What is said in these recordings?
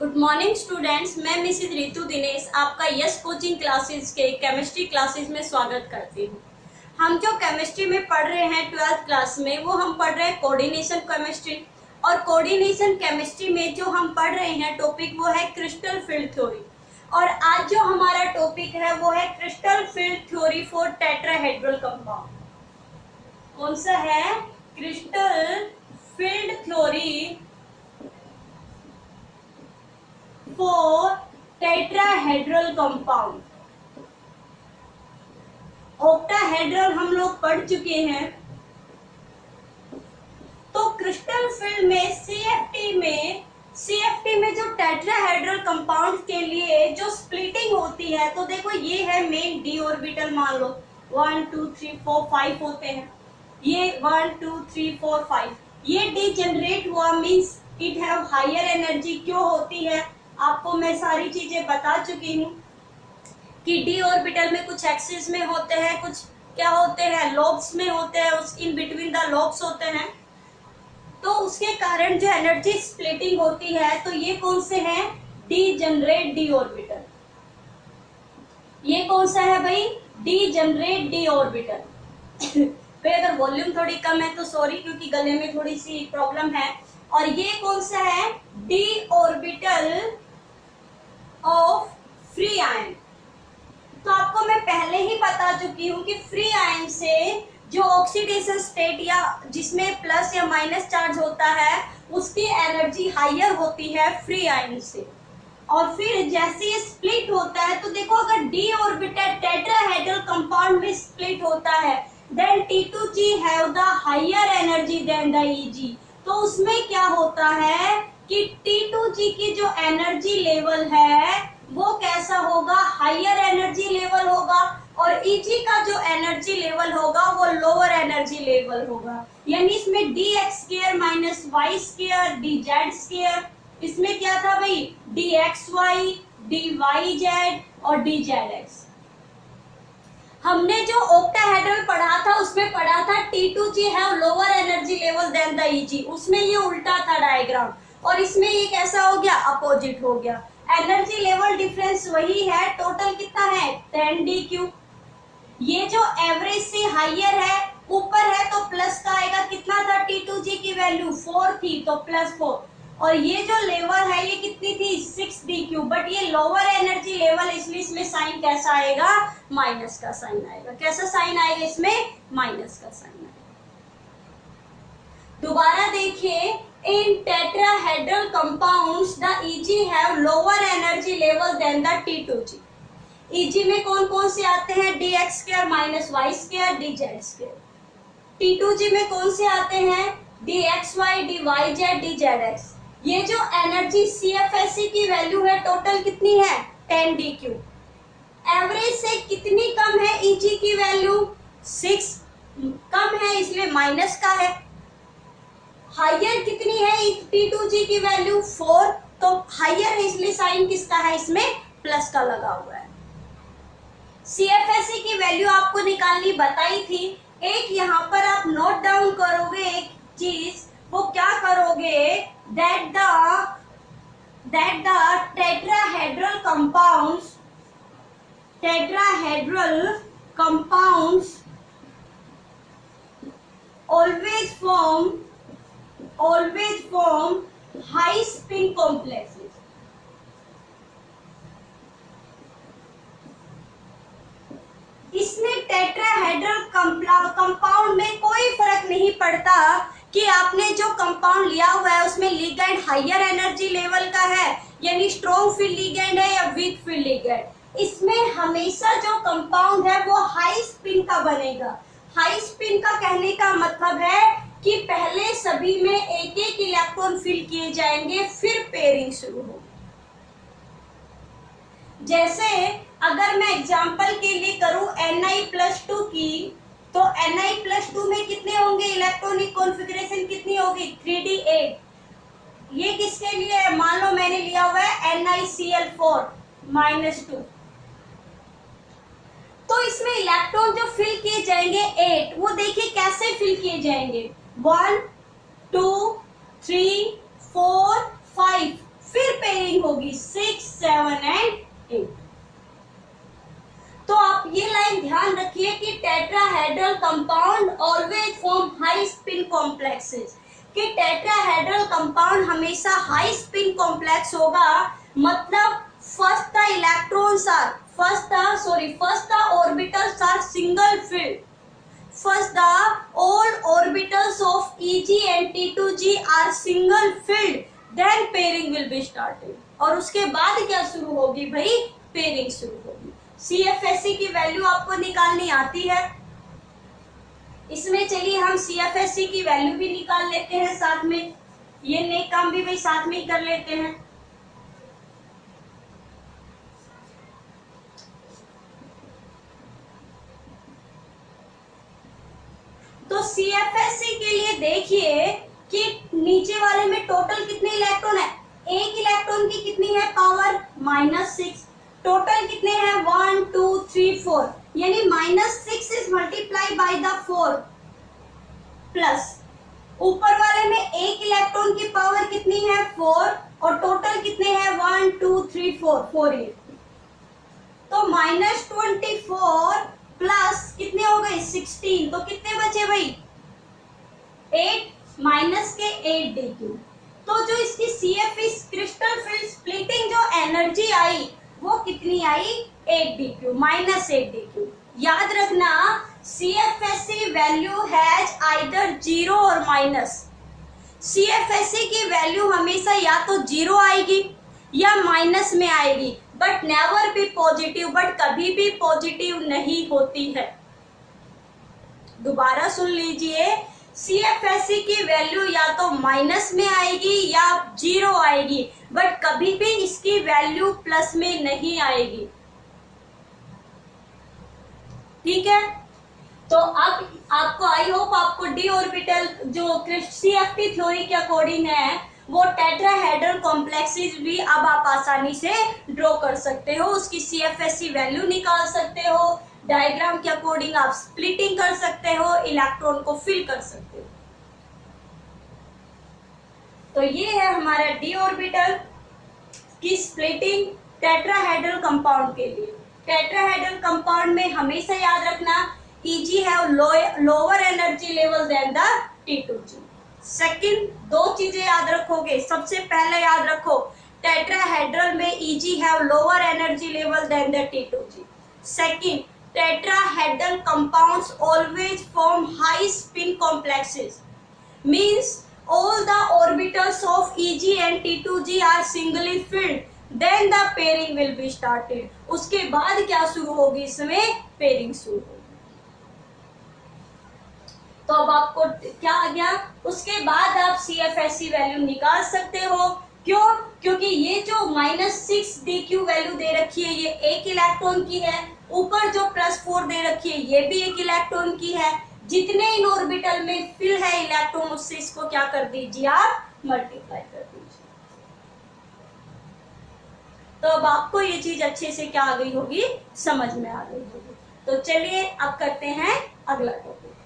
Good morning students, मैं Mrs Ritu Dinesh आपका yes coaching classes के केमिस्ट्री क्लासेस में स्वागत करती हूँ। हम जो केमिस्ट्री में पढ़ रहे हैं 12th क्लास में, वो हम पढ़ रहे हैं कोऑर्डिनेशन केमिस्ट्री। और कोऑर्डिनेशन केमिस्ट्री में जो हम पढ़ रहे हैं टॉपिक वो है क्रिस्टल फील्ड थ्योरी। और आज जो हमारा टॉपिक है वो है crystal field theory for tetrahedral compound. कौन सा है? Crystal field theory for tetrahedral compound. Octahedral हम लोग पढ़ चुके हैं। तो क्रिस्टल फील्ड में सीएफटी में जो टेट्राहेड्रल कंपाउंड के लिए जो स्प्लिटिंग होती है, तो देखो ये है मेन डी ऑर्बिटल, मान लो 1 2 3 4 5 होते हैं। ये 1 2 3 4 5 ये डी जनरेट हुआ means it have higher energy. क्यों होती है आपको मैं सारी चीजें बता चुकी हूँ कि डी ऑर्बिटल में कुछ एक्सिस में होते हैं, कुछ क्या होते हैं लोब्स में होते हैं, उस इन बिटवीन द लोब्स होते हैं। तो उसके कारण जो एनर्जी स्प्लिटिंग होती है, तो ये कौन से हैं? D generate D orbital. ये कौन सा है भाई? D generate D orbital. भाई अगर वॉल्यूम थोड़ी कम है तो सॉरी, क्योंकि गले में थोड़ी सी प्रॉब्लम है। और ये कौन सा है? D orbital of free ion. तो आपको मैं पहले ही बता चुकी हूँ कि फ्री आयन से जो ऑक्सीडेशन स्टेट या जिसमें प्लस या माइनस चार्ज होता है, उसकी एनर्जी हायर होती है फ्री आयन से। और फिर जैसे ये स्प्लिट होता है, तो देखो अगर डी ऑर्बिटल टेट्राहेड्रल कंपाउंड में स्प्लिट होता है, then T2G have the higher energy than the Eg। तो उसमें क्या होता है कि T2G की जो एनर्जी लेवल है वो कैसा होगा? हायर एनर्जी लेवल होगा। और Eg का जो एनर्जी लेवल होगा वो लोअर एनर्जी लेवल होगा। यानी इसमें dx² माइनस y² dz²। इसमें क्या था भाई? dxy dyz और dzx। हमने जो ऑक्टाहेड्रल पढ़ा था उसमें पढ़ा था T2G have lower energy level than the Eg। उसमें ये उल्टा था डायग्राम, और इसमें ये कैसा हो गया? अपोजिट हो गया। एनर्जी लेवल डिफरेंस वही है। टोटल कितना है? 10d³। ये जो एवरेज से हायर है, ऊपर है तो प्लस का आएगा। कितना था T2G की वैल्यू? 4 थी तो +4। और ये जो लेवल है ये कितनी थी? 6d³। बट ये लोअर एनर्जी लेवल, इसलिए इसमें साइन कैसा आएगा? माइनस का साइन आएगा। कैसा साइन आएगा इसमें? माइनस का साइन आएगा। दोबारा देखिए, in tetrahedral compounds the Eg have lower energy level than the T2G। Eg में कौन कौन से आते हैं? dx² minus y² dz²। T2G में कौन से आते हैं? dxy dyz dzx। ये जो एनर्जी CFSE की वैल्यू है टोटल कितनी है? 10d³। एवरेज से कितनी कम है Eg की वैल्यू? 6 कम है, इसलिए माइनस का है। हायर कितनी है T2G की वैल्यू? 4। तो हायर है, इसलिए साइन किसका है? इसमें प्लस का लगा हुआ है। CFSE की वैल्यू आपको निकालनी बताई थी। एक यहाँ पर आप नोट डाउन करोगे एक चीज, वो क्या करोगे? That the tetrahedral compounds always form high spin complexes। इसमें टेट्राहेड्रल कंपाउंड में कोई फर्क नहीं पड़ता कि आपने जो कंपाउंड लिया हुआ है उसमें लिगेंड हायर एनर्जी लेवल का है, यानी स्ट्रॉन्ग फील्ड लिगेंड है या वीक फील्ड लिगेंड। इसमें हमेशा जो कंपाउंड है वो हाई स्पिन का बनेगा। हाई स्पिन का कहने का मतलब है कि पहले सभी में एक एक इलेक्ट्रॉन फिल किए जाएंगे, फिर पेयरिंग शुरू होगी। जैसे अगर मैं एग्जांपल के लिए करूं Ni+2 की, तो Ni+2 में कितने होंगे? इलेक्ट्रॉनिक कॉन्फ़िगरेशन कितनी होगी? 3d8। ये किसके लिए है? मान लो मैंने लिया हुआ है NiCl4-2। तो इसमें इलेक्ट्रॉन जो फिल किए जाएंगे 8, वो देखिए कैसे फिल किए जाएंगे? 1 2 3 4 5, फिर पेयरिंग होगी। हाई स्पिन कॉम्प्लेक्सेस, कि टेट्राहेड्रल कंपाउंड हमेशा हाई स्पिन कॉम्प्लेक्स होगा, मतलब first the orbitals are single field, first the all orbitals of Eg and T2g are single filled, then pairing will be started। और उसके बाद क्या शुरू होगी भाई, पेयरिंग शुरू होगी। CFSE की वैल्यू आपको निकालनी आती है, इसमें चलिए हम CFSE की वैल्यू भी निकाल लेते हैं साथ में, ये नेक काम भी भाई साथ में ही कर लेते हैं। तो CFSE के लिए देखिए कि नीचे वाले में टोटल कितने इलेक्ट्रॉन है, एक इलेक्ट्रॉन की कितनी है पावर -6, टोटल कितने हैं 1 2 3 4, यानी -6 is multiply by the 4 plus ऊपर वाले में एक इलेक्ट्रॉन की पावर कितनी है 4 और टोटल कितने हैं 1 2 3 4 4 8, तो -24 प्लस कितने हो गए 16, तो कितने बचे भाई 8 माइनस के 8 DQ। तो जो इसकी CFE क्रिस्टल फील्ड स्प्लिटिंग जो एनर्जी आई वो कितनी आई 8 DQ -8 DQ। याद रखना CFSE वैल्यू हैज आइदर 0 और माइनस, CFSE की वैल्यू हमेशा या तो 0 आएगी या माइनस में आएगी, but never be positive, but कभी भी पॉजिटिव नहीं होती है। दोबारा सुन लीजिए, CFSE की वैल्यू या तो माइनस में आएगी या 0 आएगी, बट कभी भी इसकी वैल्यू प्लस में नहीं आएगी, ठीक है। तो अब आपको आई होप आपको डी ऑर्बिटल जो CFT थ्योरी के अकॉर्डिंग है वो टेट्राहेड्रल कॉम्प्लेक्सेस भी अब आप आसानी से ड्रॉ कर सकते हो, उसकी CFSE वैल्यू निकाल सकते हो, डायग्राम के अकॉर्डिंग आप स्प्लिटिंग कर सकते हो, इलेक्ट्रॉन को फिल कर सकते हो। तो ये है हमारा डी ऑर्बिटल की स्प्लिटिंग टेट्राहेड्रल कंपाउंड के लिए। टेट्राहेड्रल कंपाउंड में हमेशा याद रखना Eg है lower energy level than the T2g। Second दो चीजें याद रखोगे, सबसे पहले याद रखो टेट्राहेड्रल में Eg है lower energy level than the T2g। Second, tetrahedral compounds always form high spin complexes, means all the orbitals of Eg and T2g are singly filled, then the pairing will be started। उसके बाद क्या शुरू होगी, इसमें pairing शुरू होगी। तो अब आपको क्या आ गया, उसके बाद आप CFSE वैल्यू निकाल सकते हो। क्यों? क्योंकि ये जो -6 DQ वैल्यू दे रखी है ये एक इलेक्ट्रॉन की है, ऊपर जो +4 दे रखी है ये भी एक इलेक्ट्रॉन की है। जितने इन ऑर्बिटल में फिल है इलेक्ट्रॉन उससे इसको क्या कर दीजिए आप मल्टीप्लाई कर दीजिए। तो अब आपको ये चीज अच्छे से क्या आ गई होगी, समझ में आ गई होगी। तो चलिए अब करते हैं अगला टॉपिक।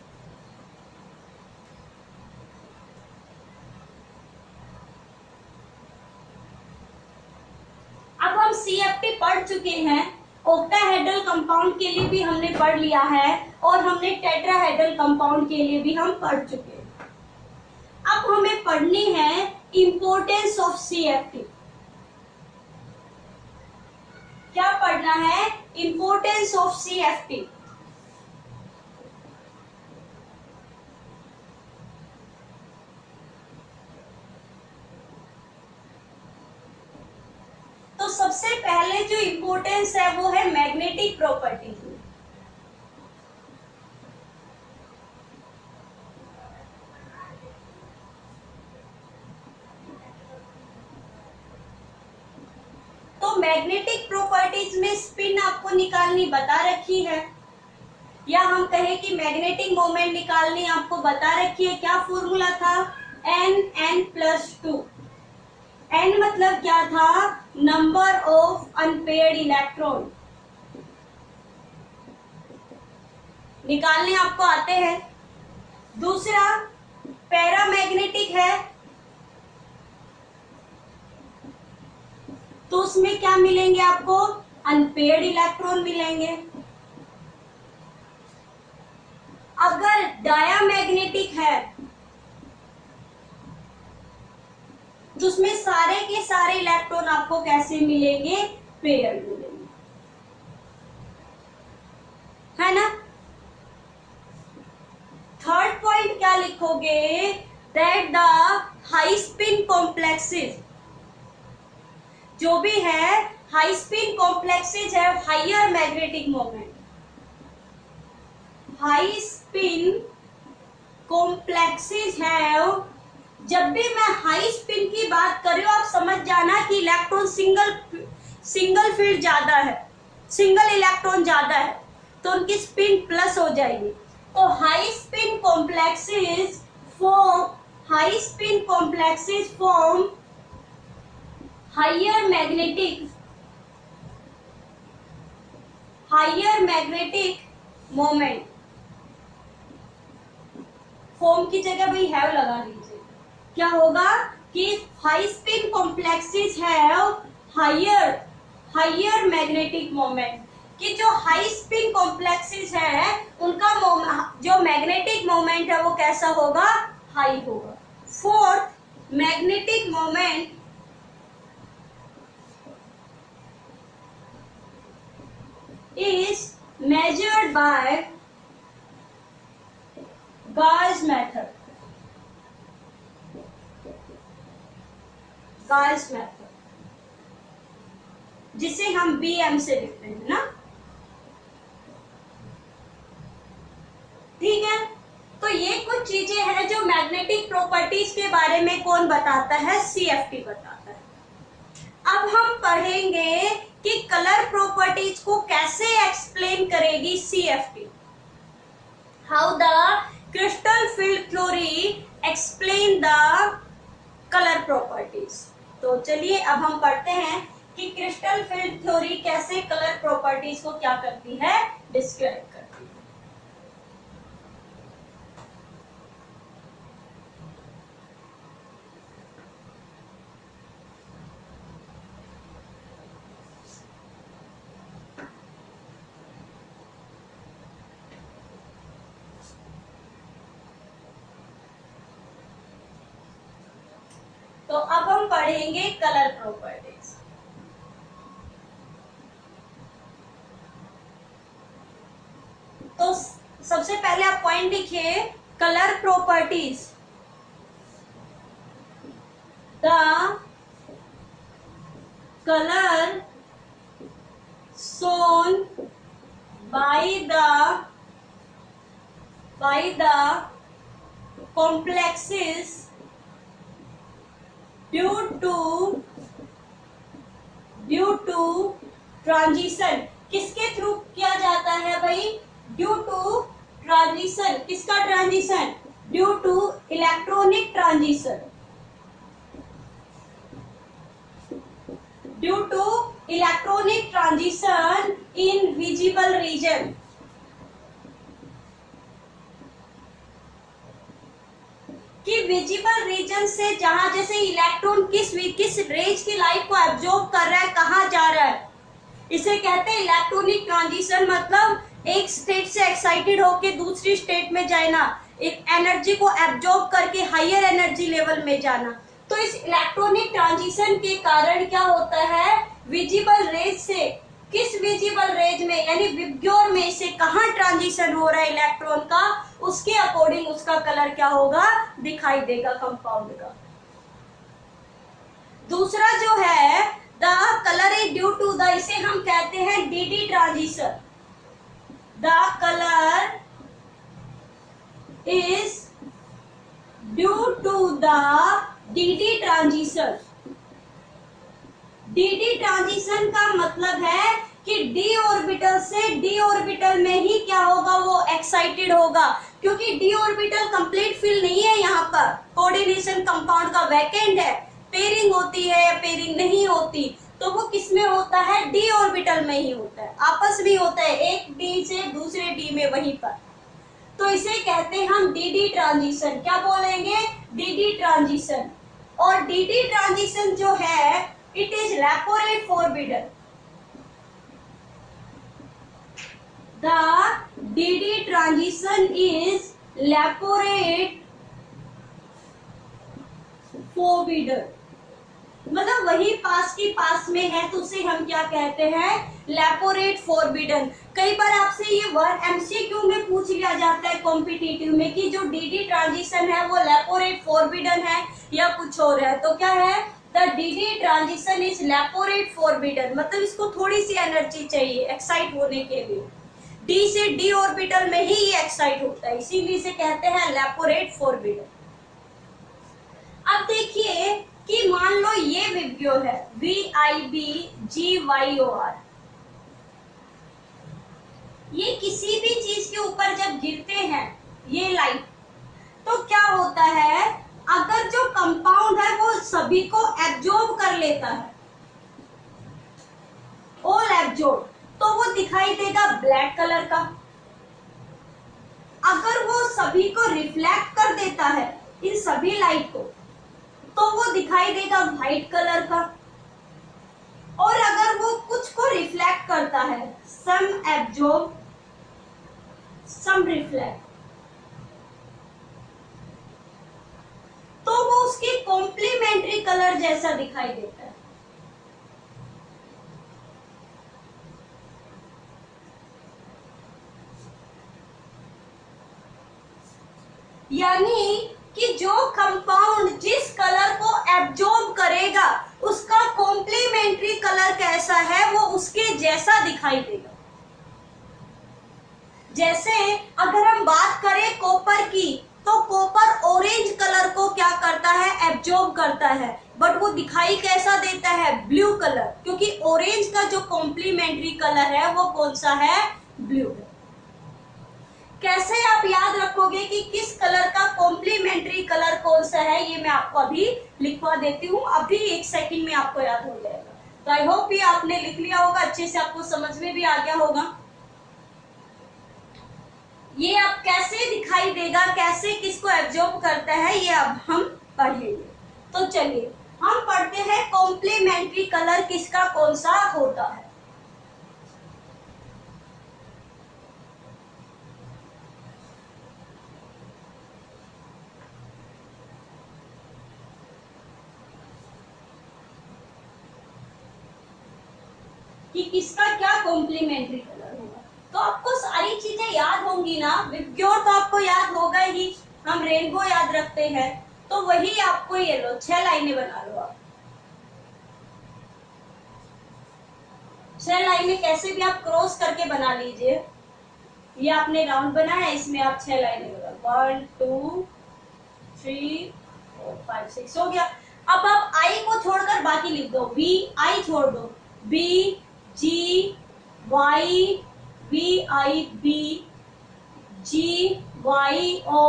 अब हम CFT पढ़ चुके हैं, ऑक्टाहेड्रल कंपाउंड के लिए भी हमने पढ़ लिया है और हमने टेट्राहेड्रल कंपाउंड के लिए भी हम पढ़ चुके हैं। अब हमें पढ़नी है इंपॉर्टेंस ऑफ CFT। क्या पढ़ना है, इंपॉर्टेंस ऑफ CFT। तो सबसे पहले जो इंपॉर्टेंस है वो है मैग्नेटिक प्रॉपर्टीज में। तो मैग्नेटिक प्रॉपर्टीज में स्पिन आपको निकालनी बता रखी है, या हम कहें कि मैग्नेटिक मोमेंट निकालनी आपको बता रखी है। क्या फॉर्मूला था, n+2। n मतलब क्या था, नंबर ऑफ अनपेयर्ड इलेक्ट्रॉन। निकालने आपको आते हैं। दूसरा पैरामैग्नेटिक है, तो उसमें क्या मिलेंगे आपको, अनपेयर्ड इलेक्ट्रॉन मिलेंगे। अगर डायामैग्नेटिक है तो उसमें सारे के सारे इलेक्ट्रॉन आपको कैसे मिलेंगे, पेयर मिलेंगे, है ना। थर्ड पॉइंट क्या लिखोगे, that the high spin complexes, जो भी है हाई स्पिन कॉम्प्लेक्सेस है higher magnetic moment, high spin complexes है। जब भी मैं हाई स्पिन की बात कर रही हूं आप समझ जाना कि इलेक्ट्रॉन सिंगल फील्ड ज्यादा है, सिंगल इलेक्ट्रॉन ज्यादा है, तो उनकी स्पिन प्लस हो जाएगी। तो high spin complexes form higher magnetic moment. Form की जगह भाई हैव लगा लीजिए। क्या होगा कि high spin complexes have higher magnetic moment, कि जो हाई स्पिन कॉम्प्लेक्सेस है उनका जो मैग्नेटिक मोमेंट है वो कैसा होगा, हाई होगा। Fourth, magnetic moment is measured by Gauss method, जिसे हम BM से लिखते हैं ना, ठीक है। तो ये कुछ चीजें हैं जो मैग्नेटिक प्रॉपर्टीज के बारे में कौन बताता है, CFT बताता है। अब हम पढ़ेंगे कि कलर प्रॉपर्टीज को कैसे एक्सप्लेन करेगी CFT, how the crystal field theory explain the colour properties. तो चलिए अब हम पढ़ते हैं कि क्रिस्टल फील्ड थ्योरी कैसे कलर प्रॉपर्टीज को क्या करती है, डिस्क्राइब करती है। तो अब हम पढ़ेंगे कलर प्रॉपर्टीज। तो सबसे पहले आप पॉइंट लिखिए, colour properties, the colour shown by the complexes due to transition. किसके थ्रू किया जाता है भाई, ड्यू टू ट्रांजिशन। किसका transition, due to electronic transition, due to electronic transition in visible region. कि विजिबल रीजन से जहां जैसे इलेक्ट्रॉन किस रेज की लाइट को एब्जॉर्ब कर रहा है, कहां जा रहा है, इसे कहते हैं इलेक्ट्रॉनिक ट्रांजिशन। मतलब एक स्टेट से एक्साइटेड होके दूसरी स्टेट में जाना, एक एनर्जी को एब्जॉर्ब करके हायर एनर्जी लेवल में जाना। तो इस इलेक्ट्रॉनिक ट्रांजिशन के कारण क्या होता है, विजिबल रेज से किस विजिबल रेज में यानी विब्ग्योर में से कहां ट्रांजिशन हो रहा है इलेक्ट्रॉन का, उसके अकॉर्डिंग उसका कलर क्या होगा, दिखाई देगा कंपाउंड का। दूसरा जो है the colour is due to the, इसे हम कहते हैं D D transition. The colour is due to the D D transition. D D transition का मतलब है कि डी ऑर्बिटल से डी ऑर्बिटल में ही क्या होगा, वो एक्साइटेड होगा, क्योंकि डी ऑर्बिटल कंप्लीट फिल नहीं है, यहाँ पर कोऑर्डिनेशन कंपाउंड का वैकेंट है, पेयरिंग होती है या पेयरिंग नहीं होती, तो वो किसमें होता है, डी ऑर्बिटल में ही होता है, आपस में होता है, एक डी से दूसरे डी में वहीं पर। तो इसे कहते हैं हम डीडी ट्रांजिशन। क्या बोलेंगे, डीडी ट्रांजिशन। और डीडी ट्रांजिशन जो है it is Laporte forbidden. The D transition is Laporte forbidden, मतलब वही पास की पास में है तो उसे हम क्या कहते हैं, लैपोरेट फोरबिडन। कई बार आपसे ये वर्ड एमसीक्यू में पूछ लिया जाता है कॉम्पिटिटिव में कि जो डी ट्रांजिशन है वो लैपोरेट फोरबिडन है या कुछ और है, तो क्या है, the D transition is Laporte forbidden, मतलब इसको थोड़ी सी एनर्जी चाहिए एक्साइट होने के लिए। डी से डी ऑर्बिटल में ही ये एक्साइट होता है, इसीलिए इसे कहते हैं लैपोरेट फोरबिडन। अब देखिए कि मान लो ये विब्रियो है VIBGYOR, ये किसी भी चीज के ऊपर जब गिरते हैं ये लाइट, तो क्या होता है, अगर जो कंपाउंड है वो सभी को एब्जॉर्ब कर लेता है, ऑल एब्जॉर्ब, तो वो दिखाई देगा ब्लैक कलर का। अगर वो सभी को रिफ्लेक्ट कर देता है, इन सभी लाइट को, तो वो दिखाई देगा व्हाइट कलर का। और अगर वो कुछ को रिफ्लेक्ट करता है, सम एब्जॉर्ब सम रिफ्लेक्ट, तो वो उसकी कॉम्प्लीमेंट्री कलर जैसा दिखाई देता है। यानी कि जो कंपाउंड जिस कलर को एब्जॉर्ब करेगा उसका कॉम्प्लीमेंट्री कलर कैसा है, वो उसके जैसा दिखाई देगा। जैसे अगर हम बात करें कॉपर की, तो कॉपर ऑरेंज कलर को क्या करता है, एब्जॉर्ब करता है, बट वो दिखाई कैसा देता है, ब्लू कलर, क्योंकि ऑरेंज का जो कॉम्प्लीमेंट्री कलर है वो कौन सा है, ब्लू है। कैसे आप याद रखोगे कि किस कलर का कॉम्प्लीमेंट्री कलर कौन सा है, ये मैं आपको अभी लिखवा देती हूँ, अभी 1 सेकंड में आपको याद हो जाएगा। तो आई होप ये आपने लिख लिया होगा, अच्छे से आपको समझ में भी आ गया होगा। ये अब कैसे दिखाई देगा, कैसे किसको एब्जॉर्ब करता है, ये अब हम पढ़ेंगे। तो चलिए हम पढ़ते हैं कॉम्प्लीमेंट्री कलर किसका कौन सा होता है। कि किसका क्या कॉम्प्लीमेंट्री कलर होगा, तो आपको सारी चीजें याद होंगी ना, विब्ग्योर तो आपको याद होगा ही, हम रेनबो याद रखते हैं, तो वही आपको ये लो 6 लाइनें बना लो आप। 6 लाइनें कैसे भी आप क्रॉस करके बना लीजिए। ये आपने राउंड बनाया, इसमें आप 6 लाइनें बना, 1 2 3 4 5 6 हो गया। अब आप आई को छोड़कर बाकी लिख दो, बी आई छोड़ दो, B G Y V I B G Y O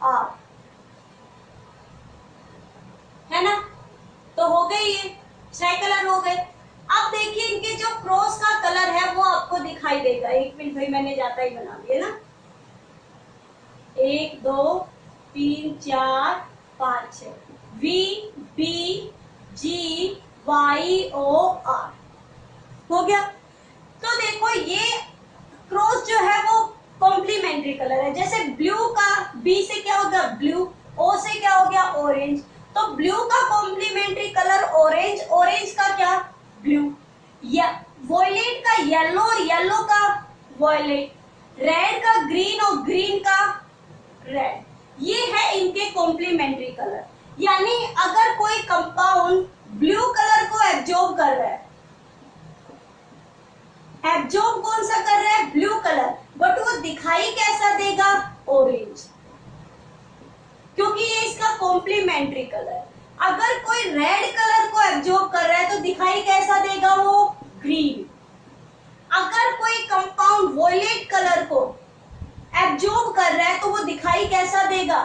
R, है ना, तो हो गए ये 6 कलर हो गए। अब देखिए इनके जो क्रॉस का कलर है वो आपको दिखाई देगा। 1 मिनट भाई, मैंने जाता ही बना दिया ना, 1 2 3 4 5 6, V B G Y O R हो गया। तो देखो ये क्रॉस जो है वो कॉम्प्लीमेंट्री कलर है। जैसे ब्लू का बी से क्या हो गया, ब्लू, ओ से क्या हो गया, ऑरेंज, तो ब्लू का कॉम्प्लीमेंट्री कलर ऑरेंज, ऑरेंज का क्या, ब्लू, या वॉयलेट का येलो और येलो का वॉयलेट, रेड का ग्रीन और ग्रीन का रेड, ये है इनके कॉम्प्लीमेंट्री कलर। यानी अगर कोई कंपाउंड ब्लू कलर को एब्जॉर्ब कर रहा है, एब्जॉर्ब कौन सा कर रहा है, ब्लू कलर, बट वो दिखाई कैसा देगा, ऑरेंज, क्योंकि ये इसका कॉम्प्लीमेंट्री कलर। अगर कोई रेड कलर को एब्जॉर्ब कर रहा है तो दिखाई कैसा देगा, वो ग्रीन। अगर कोई कंपाउंड वॉयलेट कलर को एब्जॉर्ब कर रहा है तो वो दिखाई कैसा देगा,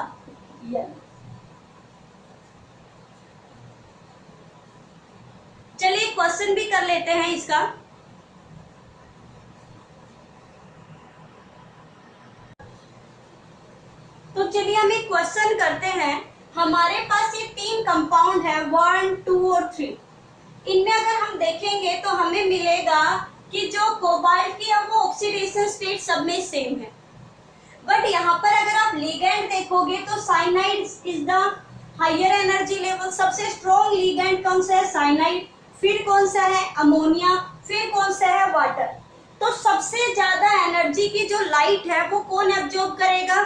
येलो। चलिए क्वेश्चन भी कर लेते हैं इसका। तो चलिए हम एक क्वेश्चन करते हैं। हमारे पास ये 3 कंपाउंड है, 1 2 और 3। इनमें अगर हम देखेंगे तो हमें मिलेगा कि जो कोबाल्ट की है वो ऑक्सीडेशन स्टेट सब में सेम है। बट यहाँ पर अगर आप लिगेंड देखोगे तो cyanide is the higher energy level. सबसे स्ट्रॉन्ग लिगेंड कौन सा है? साइनाइड। फिर कौन सा है? अमोनिया। फिर कौन सा है? वाटर। तो सबसे ज्यादा एनर्जी की जो लाइट है वो कौन एब्जॉर्ब करेगा?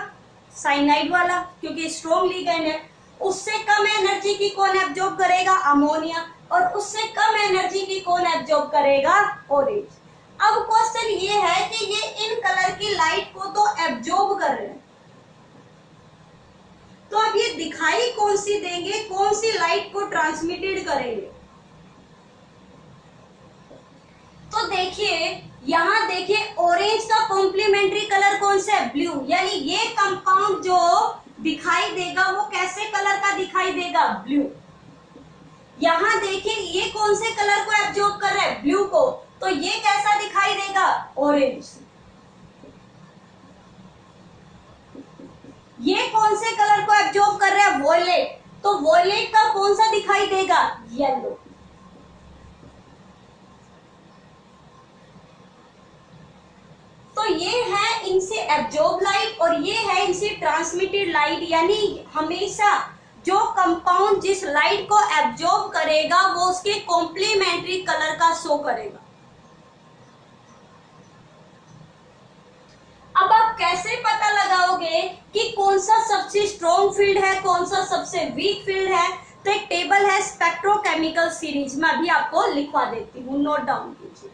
साइनाइड वाला, क्योंकि स्ट्रॉन्ग लिगेंड है। उससे कम एनर्जी की कौन एब्जॉर्ब करेगा? अमोनिया। और उससे कम एनर्जी की कौन एब्जॉर्ब करेगा? ऑरेंज। अब क्वेश्चन ये है कि ये इन कलर की लाइट को तो एब्जॉर्ब कर रहे हैं, तो अब ये दिखाई कौन सी देंगे, कौन सी लाइट को ट्रांसमिटेड करेंगे? तो देखिए यहाँ देखिए ऑरेंज का कॉम्प्लीमेंट्री कलर कौन सा है? ब्लू। यानी ये कंपाउंड जो दिखाई देगा वो कैसे कलर का दिखाई देगा? ब्लू। यहाँ देखिए ये कौन से कलर को एब्जॉर्ब कर रहा है? ब्लू को। तो ये कैसा दिखाई देगा? ऑरेंज। ये कौन से कलर को एब्जॉर्ब कर रहा है? वॉयलेट। तो वॉयलेट का कौन सा दिखाई देगा? येलो। तो ये है इनसे एब्जॉर्ब लाइट और ये है इनसे ट्रांसमिटेड लाइट। यानी हमेशा जो कंपाउंड जिस लाइट को एब्जॉर्ब करेगा वो उसके कॉम्प्लीमेंट्री कलर का शो करेगा। अब आप कैसे पता लगाओगे कि कौन सा सबसे स्ट्रॉन्ग फील्ड है, कौन सा सबसे वीक फील्ड है? तो एक टेबल है स्पेक्ट्रोकेमिकल सीरीज, मैं अभी आपको लिखवा देती हूँ, नोट डाउन कीजिए।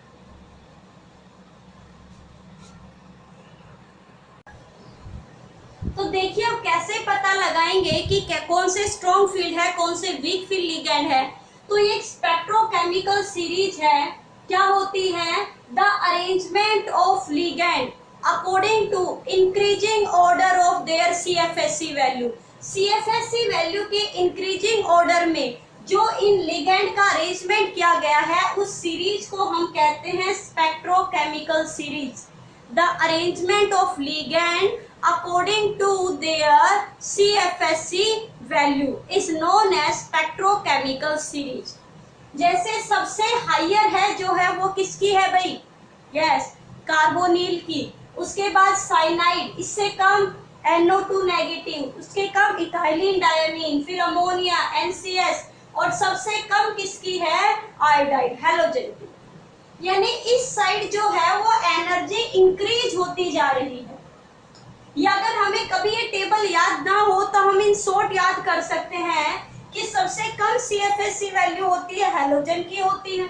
तो देखिए अब कैसे पता लगाएंगे कि कौन से स्ट्रॉन्ग फील्ड है, कौन से वीक फील्ड लिगेंड है। तो ये स्पेक्ट्रोकेमिकल सीरीज है, क्या होती है? The arrangement of ligand according to increasing order of their CFSE value. CFSE value के इंक्रीजिंग ऑर्डर में जो इन लिगेंड का अरेंजमेंट किया गया है उस सीरीज को हम कहते हैं spectrochemical series. The arrangement of ligand according to their CFSE value is known as spectrochemical series। जैसे सबसे हायर है जो है वो किसकी है भाई? यस, कार्बोनिल की। उसके बाद साइनाइड, इससे कम NO2 नेगेटिव, उसके कम इथाइलिन डायमीन, फिर अमोनिया NCS, और सबसे कम किसकी है? आयोडाइड, हैलोजन की। यानी इस साइड जो है वो एनर्जी इंक्रीज होती जा रही है। या अगर हमें कभी ये टेबल याद ना हो तो हम इन शॉर्ट याद कर सकते हैं कि सबसे कम CFSE वैल्यू होती है हैलोजन की होती है,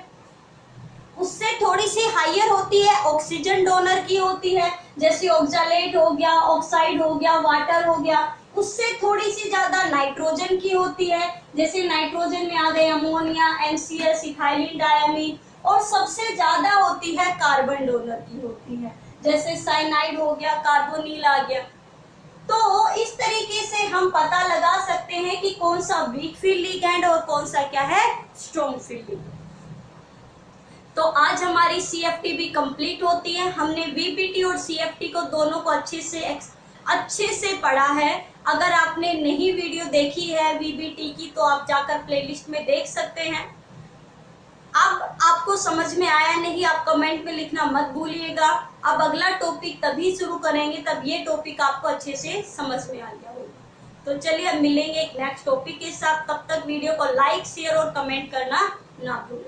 उससे थोड़ी सी हायर होती है ऑक्सीजन डोनर की होती है, जैसे ऑक्सालेट हो गया, ऑक्साइड हो गया, वाटर हो गया। उससे थोड़ी सी ज्यादा नाइट्रोजन की होती है, जैसे नाइट्रोजन में आ गए अमोनिया NCS, इथाइलिन डायमीन। और सबसे ज्यादा होती है कार्बन डोनर की होती है, जैसे साइनाइड हो गया, कार्बोनिल आ गया। तो इस तरीके से हम पता लगा सकते हैं कि कौन सा वीक फील्ड लिगेंड और कौन सा क्या है? Strong field ligand. तो आज हमारी CFT भी कंप्लीट होती है। हमने VBT और CFT को दोनों को अच्छे से पढ़ा है। अगर आपने नहीं वीडियो देखी है VBT की तो आप जाकर प्लेलिस्ट में देख सकते हैं। अब आपको समझ में आया नहीं, आप कमेंट में लिखना मत भूलिएगा। अब अगला टॉपिक तभी शुरू करेंगे तब ये टॉपिक आपको अच्छे से समझ में आ गया होगा। तो चलिए अब मिलेंगे एक नेक्स्ट टॉपिक के साथ। तब तक वीडियो को लाइक, शेयर और कमेंट करना ना भूलें।